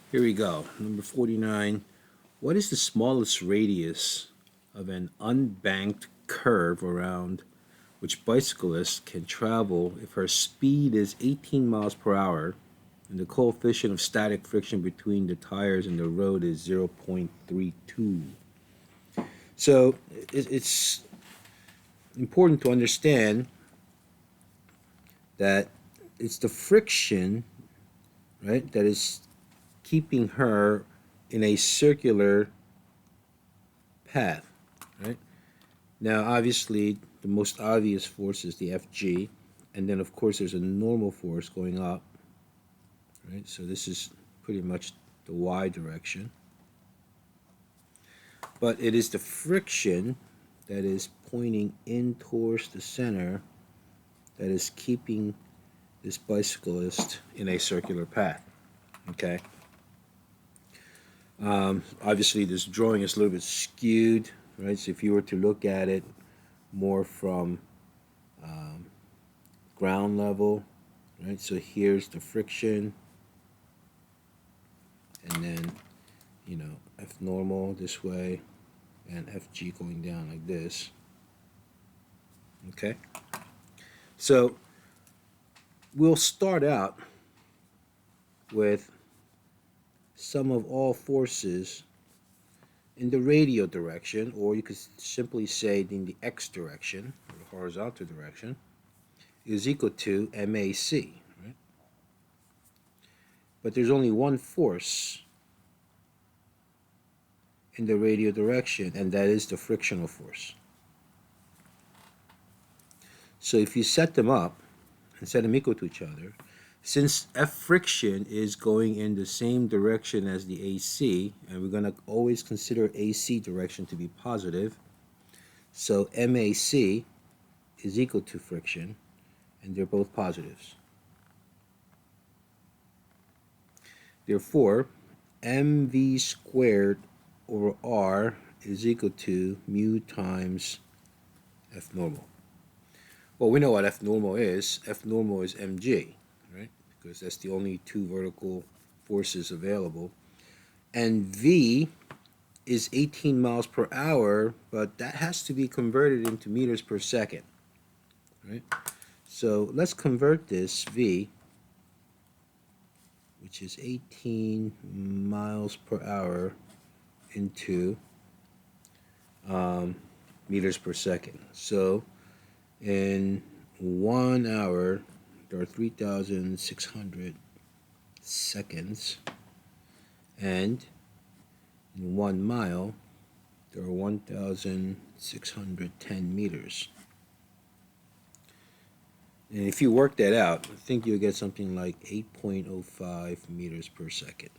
Here we go. Number 49. What is the smallest radius of an unbanked curve around which bicyclists can travel if her speed is 18 miles per hour and the coefficient of static friction between the tires and the road is 0.32? So it's important to understand that it's the friction, right, that is keeping her in a circular path, right? Now, obviously, the most obvious force is the Fg, and then of course there's a normal force going up, right? So this is pretty much the y direction. But it is the friction that is pointing in towards the center that is keeping this bicyclist in a circular path, okay? Obviously, this drawing is a little bit skewed, right? So if you were to look at it more from ground level, right? So here's the friction, and then, F normal this way, and Fg going down like this, okay? So we'll start out with sum of all forces in the radial direction, or you could simply say in the x direction, or the horizontal direction, is equal to MAC, right? But there's only one force in the radial direction, and that is the frictional force. So if you set them up and set them equal to each other, since F friction is going in the same direction as the AC, and we're going to always consider AC direction to be positive, so MAC is equal to friction, and they're both positives. Therefore, mv squared over r is equal to mu times F normal. Well, we know what F normal is. F normal is mg, right? Because that's the only two vertical forces available. And V is 18 miles per hour, but that has to be converted into meters per second, right? So let's convert this V, which is 18 miles per hour, into meters per second. So in 1 hour, there are 3,600 seconds, and in 1 mile, there are 1,610 meters. And if you work that out, I think you'll get something like 8.05 meters per second.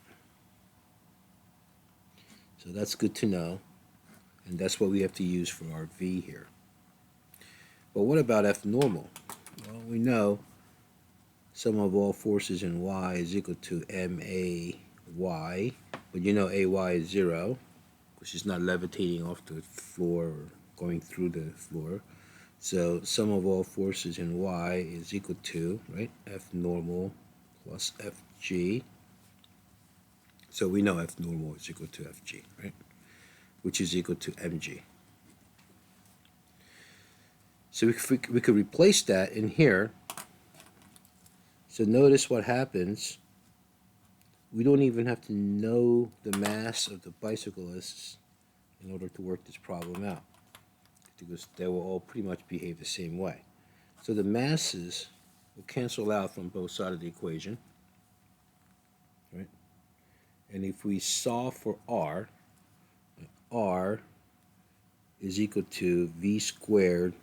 So that's good to know, and that's what we have to use for our V here. But what about F normal? Well, we know sum of all forces in y is equal to MAY, but you know AY is 0, because she's not levitating off the floor or going through the floor. So sum of all forces in y is equal to, right, F normal plus Fg. So we know F normal is equal to Fg, right, which is equal to mg. So we could replace that in here. So notice what happens. We don't even have to know the mass of the bicyclists in order to work this problem out, because they will all pretty much behave the same way. So the masses will cancel out from both sides of the equation, right? And if we solve for R is equal to V squared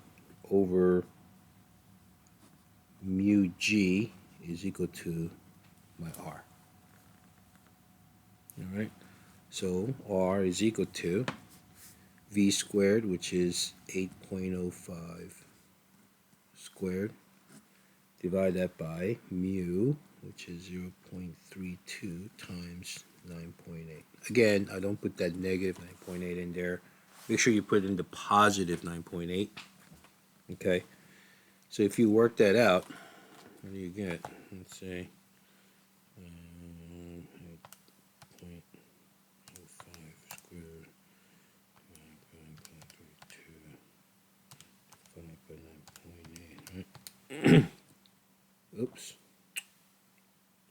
over mu G is equal to my R. All right, so R is equal to V squared, which is 8.05 squared. Divide that by mu, which is 0.32 times 9.8. Again, I don't put that negative 9.8 in there. Make sure you put in the positive 9.8. Okay, so if you work that out, what do you get? Let's say Oops.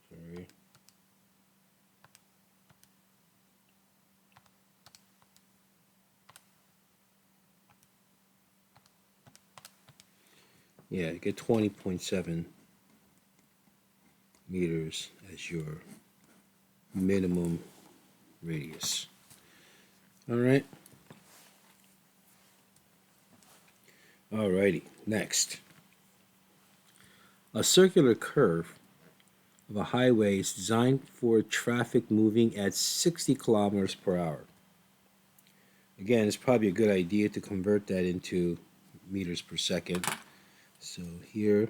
Sorry. Yeah, get 20.7 meters as your minimum radius. All right. Alrighty. Next, a circular curve of a highway is designed for traffic moving at 60 kilometers per hour. Again, it's probably a good idea to convert that into meters per second. So here,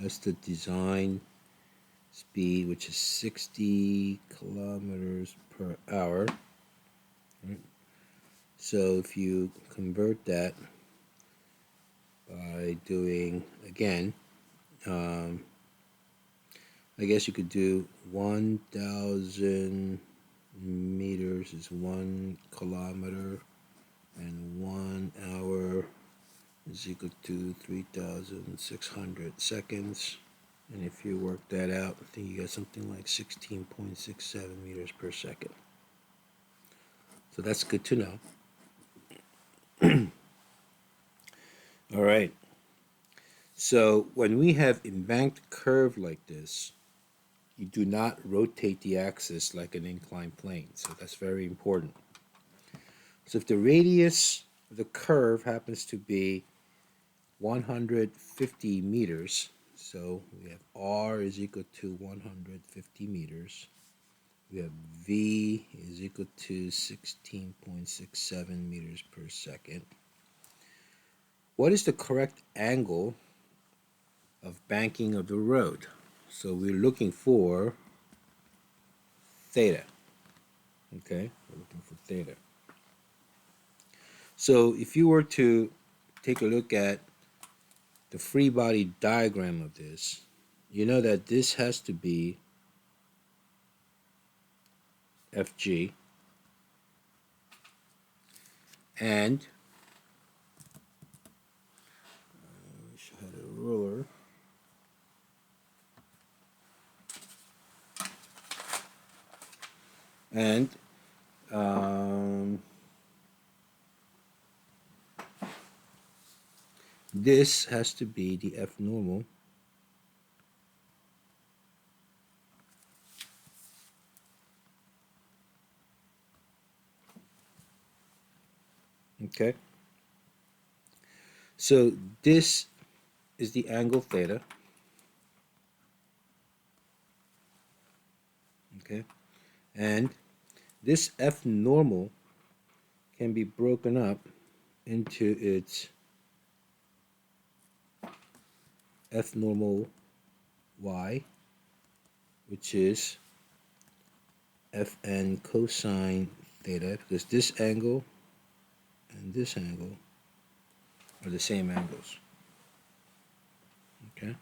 that's the design speed, which is 60 kilometers per hour. Right? So if you convert that by doing, again, I guess you could do 1,000 meters is 1 kilometer, and 1 hour is equal to 3,600 seconds. And if you work that out, I think you get something like 16.67 meters per second. So that's good to know. All right. So when we have embanked curve like this, you do not rotate the axis like an inclined plane. So that's very important. So if the radius of the curve happens to be 150 meters, so we have R is equal to 150 meters. We have V is equal to 16.67 meters per second. What is the correct angle of banking of the road? So we're looking for theta. Okay, we're looking for theta. So if you were to take a look at the free body diagram of this, you know that this has to be FG, and I wish I had a ruler. And this has to be the F normal. Okay. So this is the angle theta. Okay. And this F normal can be broken up into its F normal y, which is Fn cosine theta, because this angle and this angle are the same angles. Okay.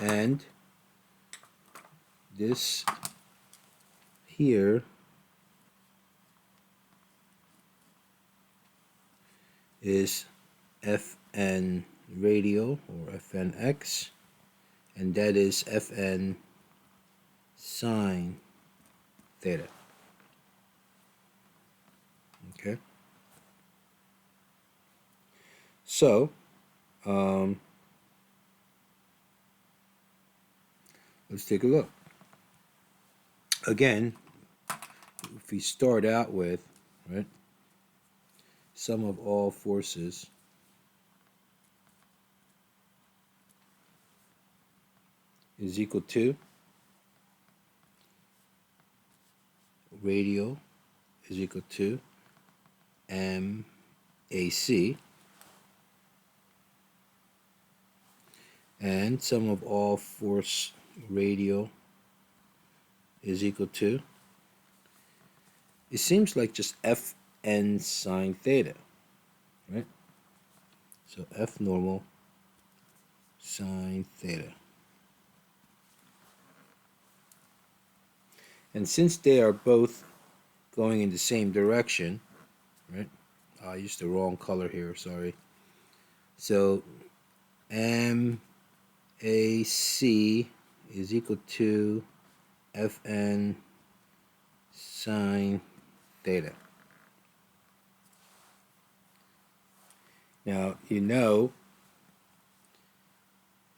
And this here is Fn radial, or Fnx, and that is Fn sine theta. Okay. So, let's take a look. Again, if we start out with, right, sum of all forces is equal to radial is equal to MAC, and sum of all force radial is equal to, it seems like just Fn sine theta, right? So F normal sine theta. And since they are both going in the same direction, right? I used the wrong color here, sorry. So MAC is equal to Fn sine theta. Now, you know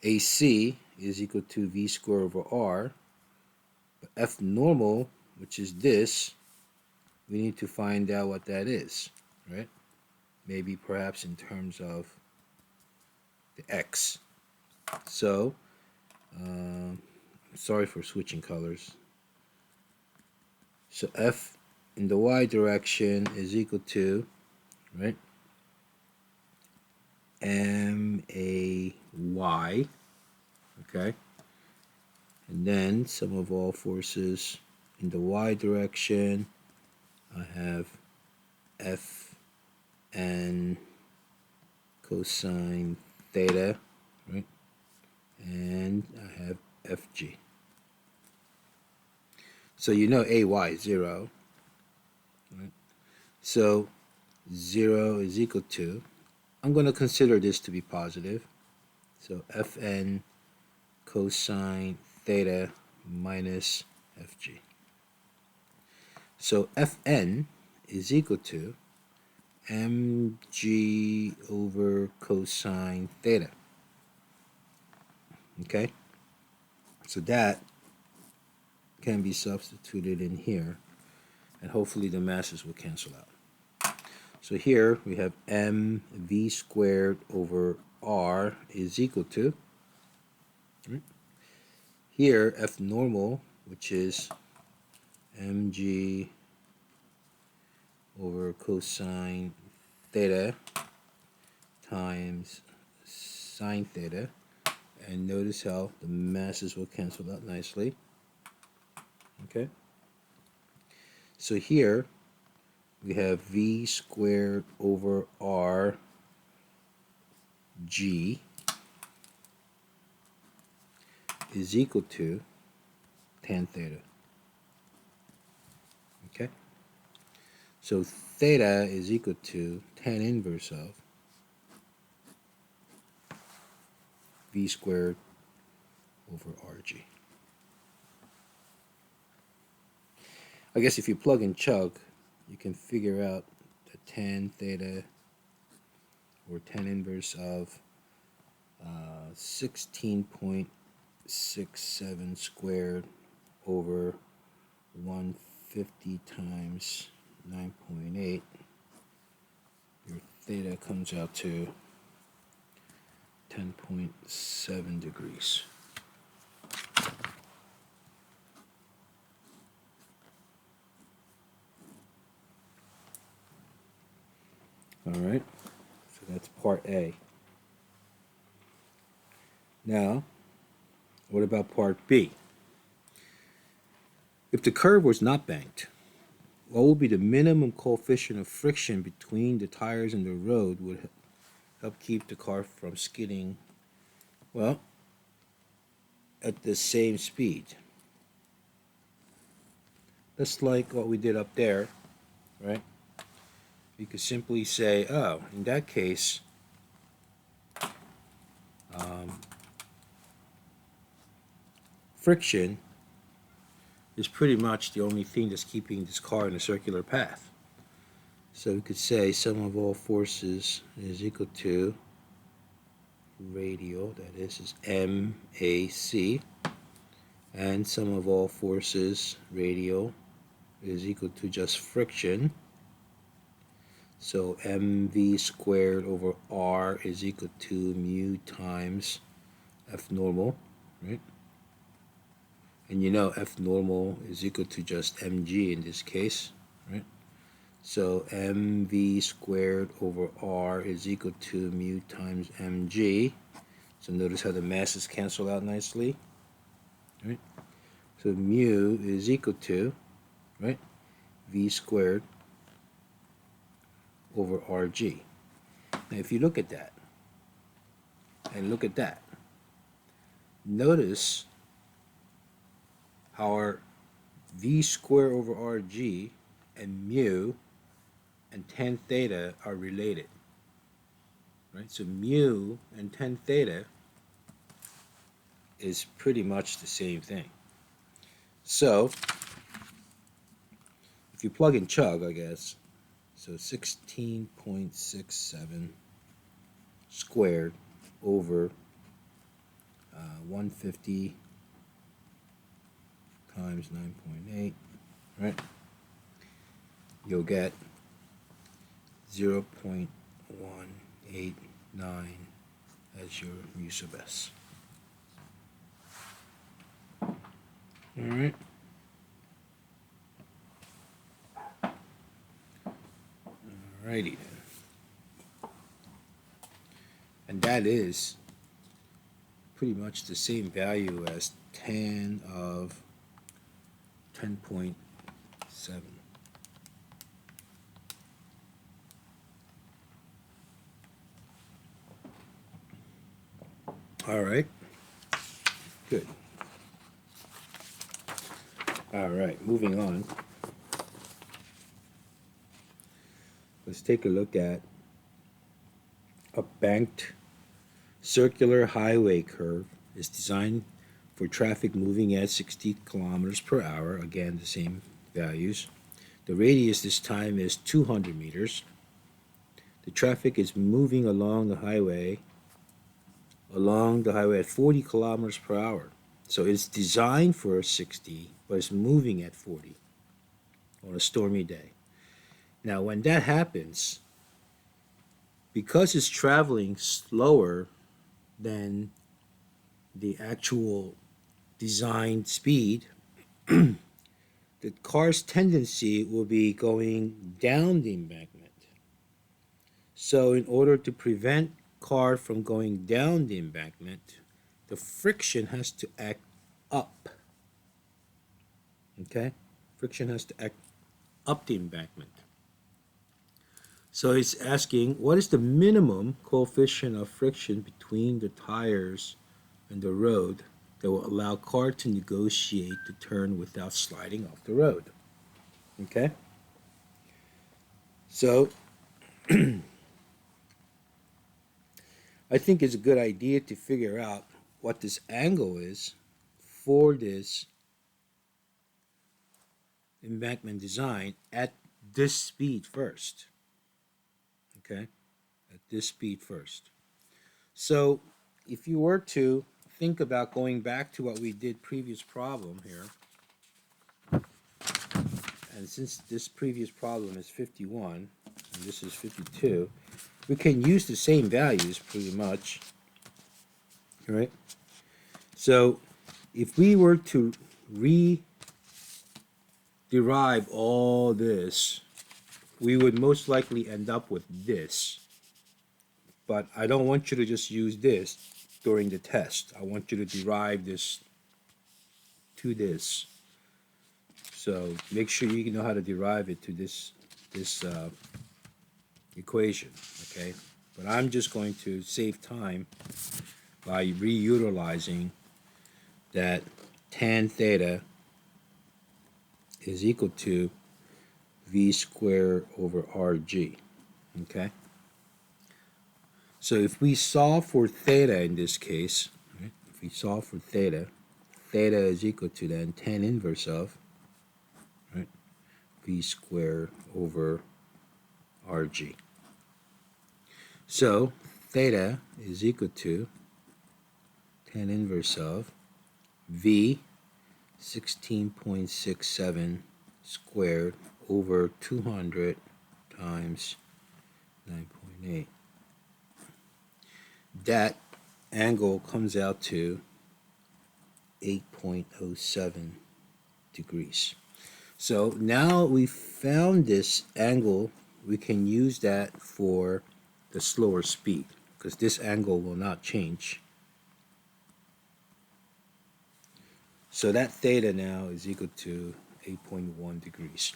AC is equal to V squared over R, but F normal, which is this, we need to find out what that is, right? Maybe perhaps in terms of the X. So, sorry for switching colors. So F in the Y direction is equal to, right, MAY, okay? And then sum of all forces in the Y direction, I have Fn cosine theta, right? And I have Fg. So you know AY is 0, right? So 0 is equal to, I'm going to consider this to be positive. So Fn cosine theta minus Fg. So Fn is equal to mg over cosine theta. Okay? So that can be substituted in here, and hopefully the masses will cancel out. So here we have mv squared over r is equal to, right? Here F normal, which is mg over cosine theta times sine theta, and notice how the masses will cancel out nicely. Okay, so here we have v squared over r g is equal to tan theta. Okay, so theta is equal to tan inverse of v squared over rg. I guess if you plug in chug, you can figure out that tan theta, or tan inverse of 16.67 squared over 150 times 9.8. Your theta comes out to 10.7 degrees. All right, so that's part A. Now, what about part B? If the curve was not banked, what would be the minimum coefficient of friction between the tires and the road would help keep the car from skidding, well, at the same speed? Just like what we did up there, right? You could simply say, oh, in that case, friction is pretty much the only thing that's keeping this car in a circular path. So we could say sum of all forces is equal to radial, that is MAC, and sum of all forces radial is equal to just friction. So mv squared over r is equal to mu times F normal, right? And you know F normal is equal to just mg in this case, right? So mv squared over r is equal to mu times mg. So notice how the masses cancel out nicely, right? So mu is equal to, right, v squared over rg. Now if you look at that, and look at that, notice how our v squared over rg and mu and tan theta are related, right? So mu and 10 theta is pretty much the same thing. So if you plug in chug, I guess, so 16.67 squared over 150 times 9.8, right? You'll get 0.189 as your mu sub s. All right. Alrighty then. And that is pretty much the same value as tan of 10.7. All right. Good. All right, moving on. Let's take a look at a banked circular highway curve. Is designed for traffic moving at 60 kilometers per hour. Again, the same values. The radius this time is 200 meters. The traffic is moving along the highway at 40 kilometers per hour. So it's designed for 60, but it's moving at 40 on a stormy day. Now, when that happens, because it's traveling slower than the actual designed speed, the car's tendency will be going down the embankment. So in order to prevent car from going down the embankment, the friction has to act up. Okay? Friction has to act up the embankment. So it's asking, what is the minimum coefficient of friction between the tires and the road that will allow car to negotiate the turn without sliding off the road? Okay? So I think it's a good idea to figure out what this angle is for this embankment design at this speed first. Okay? At this speed first. So if you were to think about going back to what we did previous problem here, and since this previous problem is 51 and this is 52, we can use the same values pretty much, right? So if we were to derive all this, we would most likely end up with this. But I don't want you to just use this during the test. I want you to derive this to this. So make sure you know how to derive it to this equation, okay? But I'm just going to save time by reutilizing that tan theta is equal to v squared over rg, okay? So if we solve for theta in this case, right, if we solve for theta, theta is equal to then tan inverse of, right, v squared over rg. So theta is equal to tan inverse of v 16.67 squared over 200 times 9.8. That angle comes out to 8.07 degrees. So now we found this angle, we can use that for the slower speed because this angle will not change. So that theta now is equal to 8.1 degrees.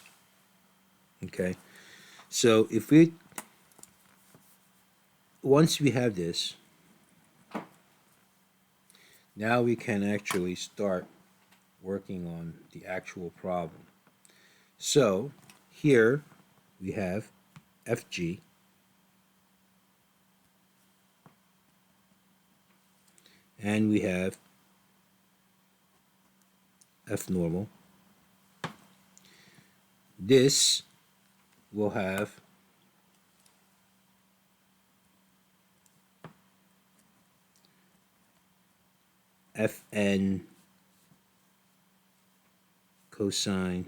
Okay, so if we, once we have this, now we can actually start working on the actual problem. So here we have FG and we have F normal. This will have Fn cosine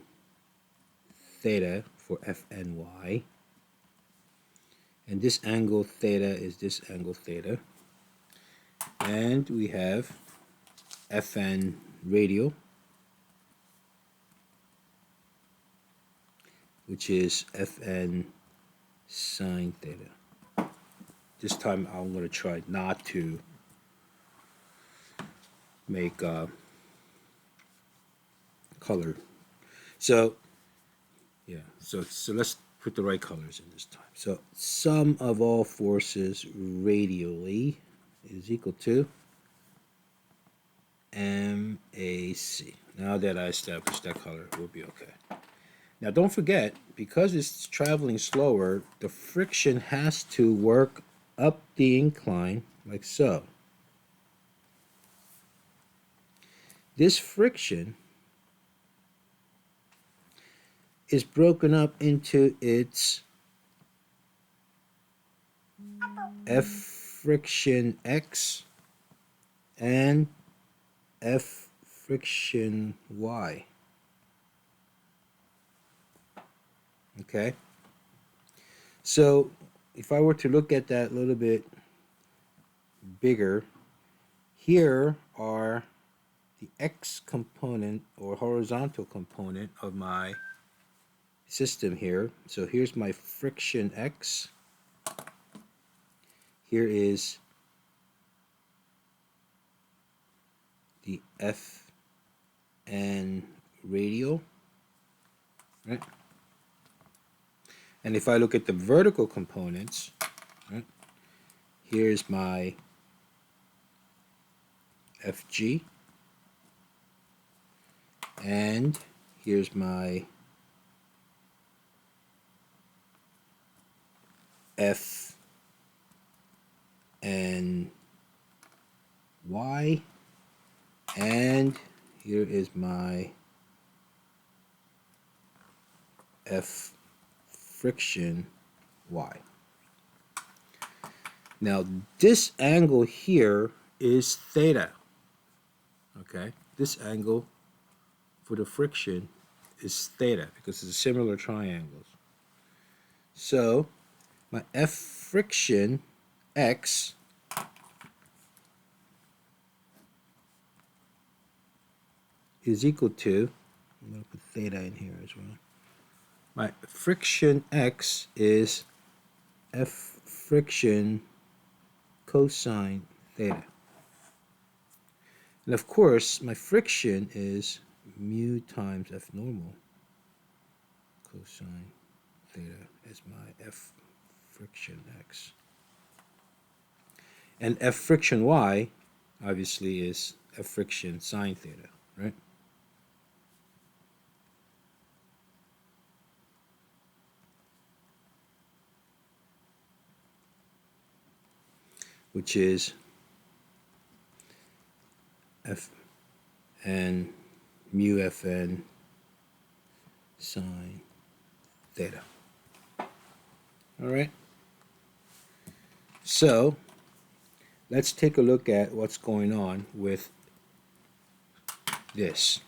theta for Fny. And this angle theta is this angle theta. And we have Fn radial, which is Fn sine theta. This time I'm going to try not to make color. So yeah, so let's put the right colors in this time. So sum of all forces radially is equal to MAC. Now that I established that color, we'll be okay. Now don't forget, because it's traveling slower, the friction has to work up the incline like so. This friction is broken up into its F friction X and F friction Y. Okay? So if I were to look at that a little bit bigger, here are the X component or horizontal component of my system here. So here's my friction X. Here is the F and radial, right? And if I look at the vertical components, right, here's my FG, and here's my F and Y, and here is my F friction Y. Now this angle here is theta. Okay, this angle for the friction is theta because it's similar triangles. So my F friction X is equal to, I'm going to put theta in here as well. My friction X is F friction cosine theta. And of course, my friction is mu times F normal cosine theta as my F friction X. And F friction Y obviously is F friction sine theta, right? Which is F and mu Fn sine theta. All right. So let's take a look at what's going on with this.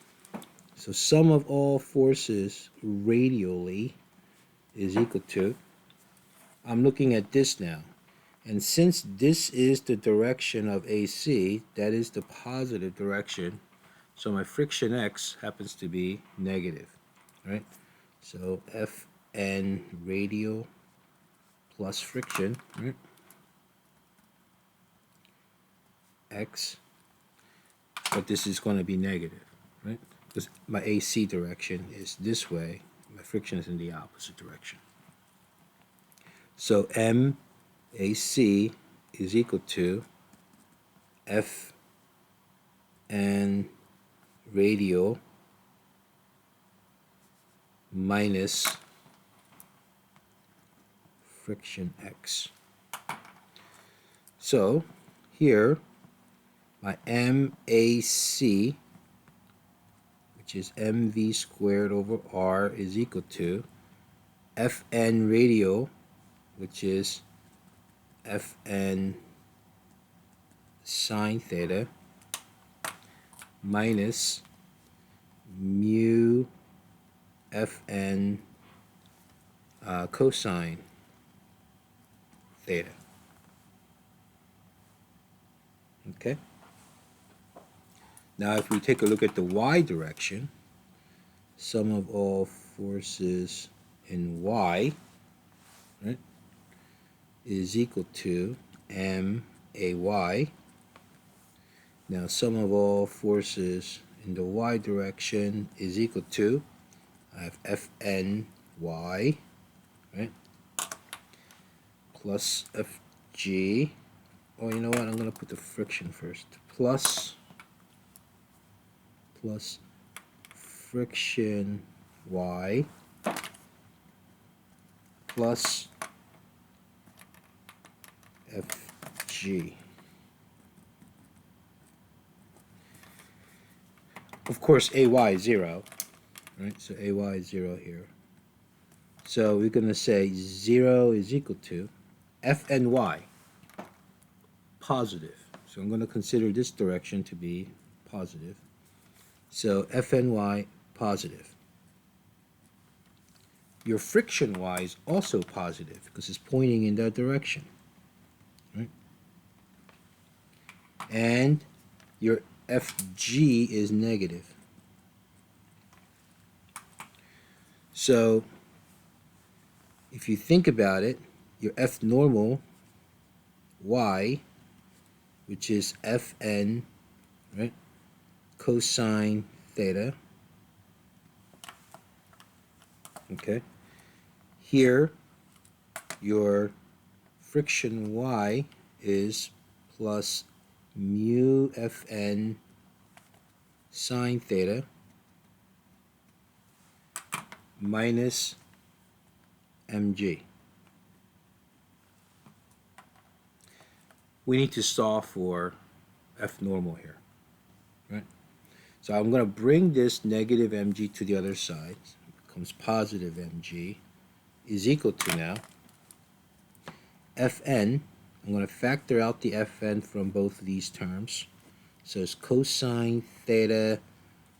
So sum of all forces radially is equal to, I'm looking at this now, and since this is the direction of AC, that is the positive direction, so my friction X happens to be negative, right? So Fn radial plus friction, right? X, but this is going to be negative, right? Because my AC direction is this way, my friction is in the opposite direction. So MAC is equal to F and radial minus friction X. So here my MAC, which is mv squared over r, is equal to Fn radial, which is Fn sine theta, minus mu Fn cosine theta. Okay? Now if we take a look at the y direction, sum of all forces in y, right, is equal to MAY. Now sum of all forces in the y direction is equal to, I have FNY, right, plus FG. Oh, you know what? I'm going to put the friction first. Plus friction Y plus FG. Of course, AY is 0, right? So AY is 0 here. So we're going to say 0 is equal to FNY, positive. So I'm going to consider this direction to be positive. So FNY, positive. Your friction Y is also positive because it's pointing in that direction, right? And your FG is negative. So if you think about it, your F normal Y, which is Fn, right, cosine theta, okay? Here, your friction Y is plus mu Fn sine theta minus mg. We need to solve for F normal here, right? So I'm going to bring this negative mg to the other side. It becomes positive mg is equal to now Fn. I'm going to factor out the Fn from both of these terms. So it's cosine theta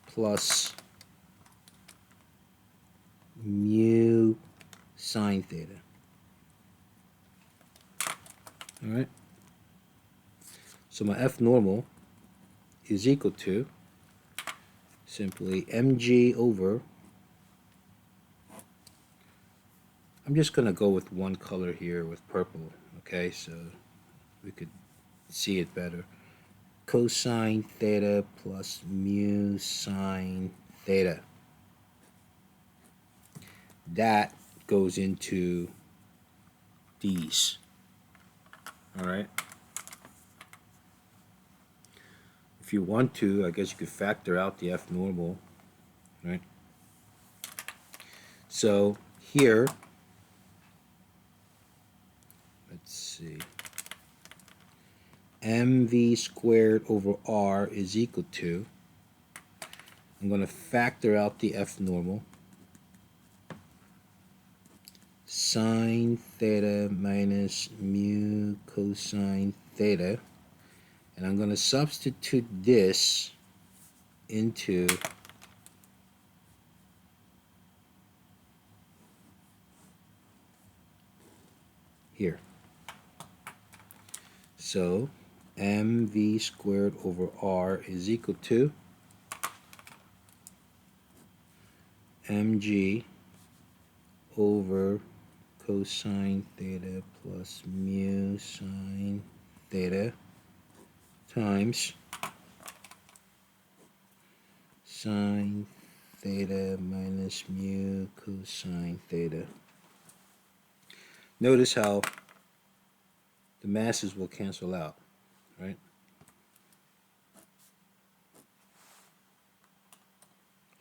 plus mu sine theta. All right. So my F normal is equal to simply mg over, I'm just going to go with one color here with purple, okay, so we could see it better. Cosine theta plus mu sine theta. That goes into these. All right. If you want to, I guess you could factor out the F normal, right? So here, let's see, mv squared over r is equal to, I'm going to factor out the F normal, sine theta minus mu cosine theta, and I'm going to substitute this into here. So mv squared over r is equal to mg over cosine theta plus mu sine theta times sine theta minus mu cosine theta. Notice how the masses will cancel out, right?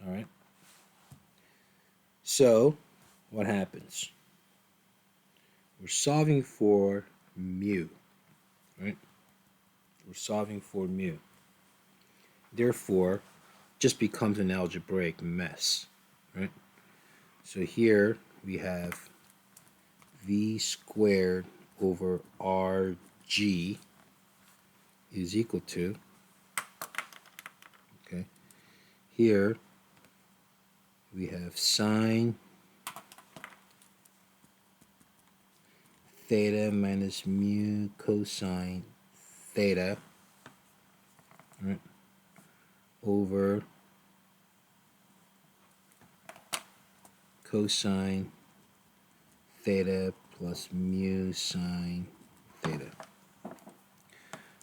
All right. So what happens? We're solving for mu, right? We're solving for mu. therefore just becomes an algebraic mess, right? So here we have v squared over rg is equal to, okay, here we have sine theta minus mu cosine theta, right, over cosine theta plus mu sine theta.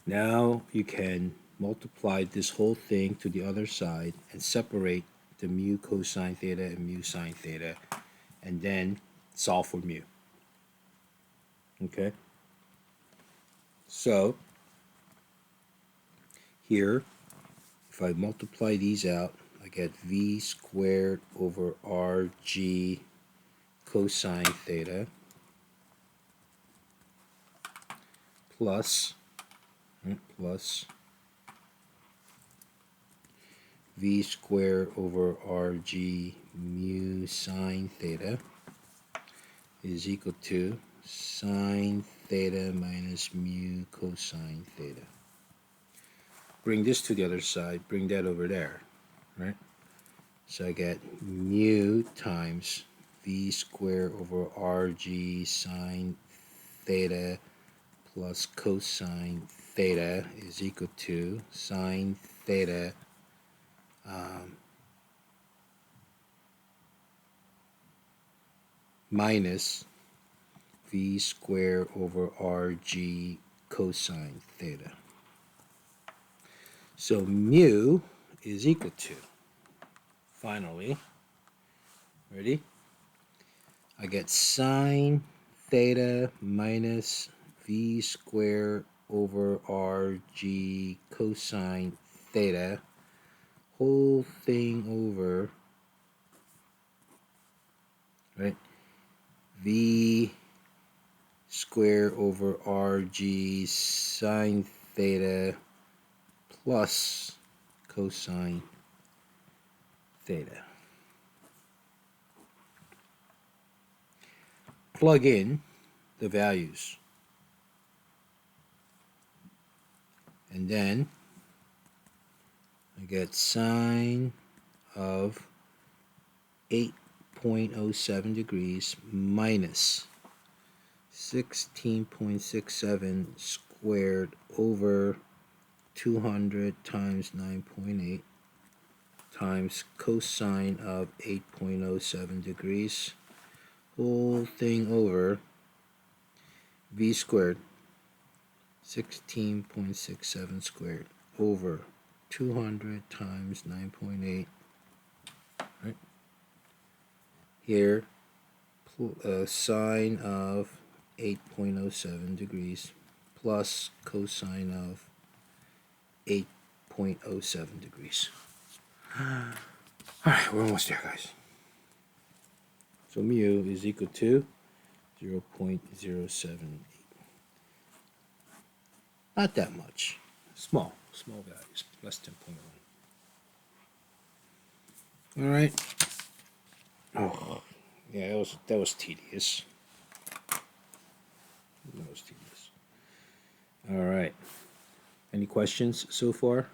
Now you can multiply this whole thing to the other side and separate the mu cosine theta and mu sine theta, and then solve for mu. Okay? So here, if I multiply these out, I get v squared over rg cosine theta plus v squared over rg mu sine theta is equal to sine theta minus mu cosine theta. Bring this to the other side, bring that over there, right? So I get mu times v squared over rg sine theta plus cosine theta is equal to sine theta minus v squared over rg cosine theta. So mu is equal to, finally, ready? I get sine theta minus v squared over rg cosine theta, whole thing over, right, v squared over rg sine theta plus cosine theta. Plug in the values, and then I get sine of 8.07 degrees minus 16.67 squared over 200 times 9.8 times cosine of 8.07 degrees, whole thing over v squared 16.67 squared over 200 times 9.8, right? Here, sine of 8.07 degrees plus cosine of 8.07 degrees. Alright, we're almost there, guys. So mu is equal to 0.078. Not that much. Small values, less than 0.1. Alright. Oh, yeah, that was tedious. Alright. Any questions so far?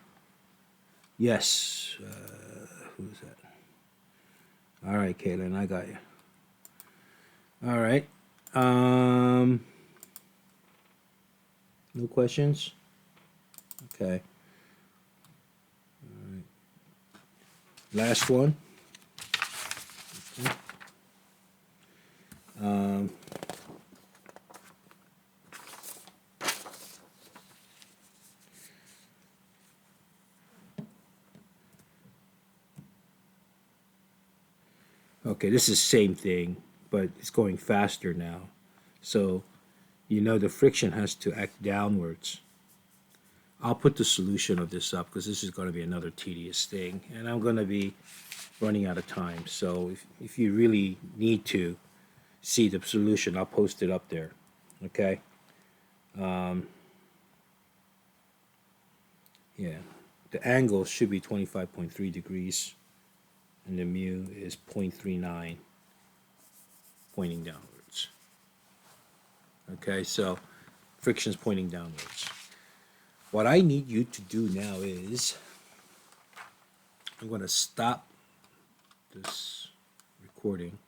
Yes. Who's that? Alright, Caitlin, I got you. Alright. No questions? Okay. Alright. Last one. Okay. Okay, this is the same thing, but it's going faster now. So, you know the friction has to act downwards. I'll put the solution of this up because this is going to be another tedious thing, and I'm going to be running out of time. So if you really need to see the solution, I'll post it up there. Okay? Yeah. the angle should be 25.3 degrees, and the mu is 0.39 pointing downwards. Okay, so friction is pointing downwards. What I need you to do now is I'm going to stop this recording.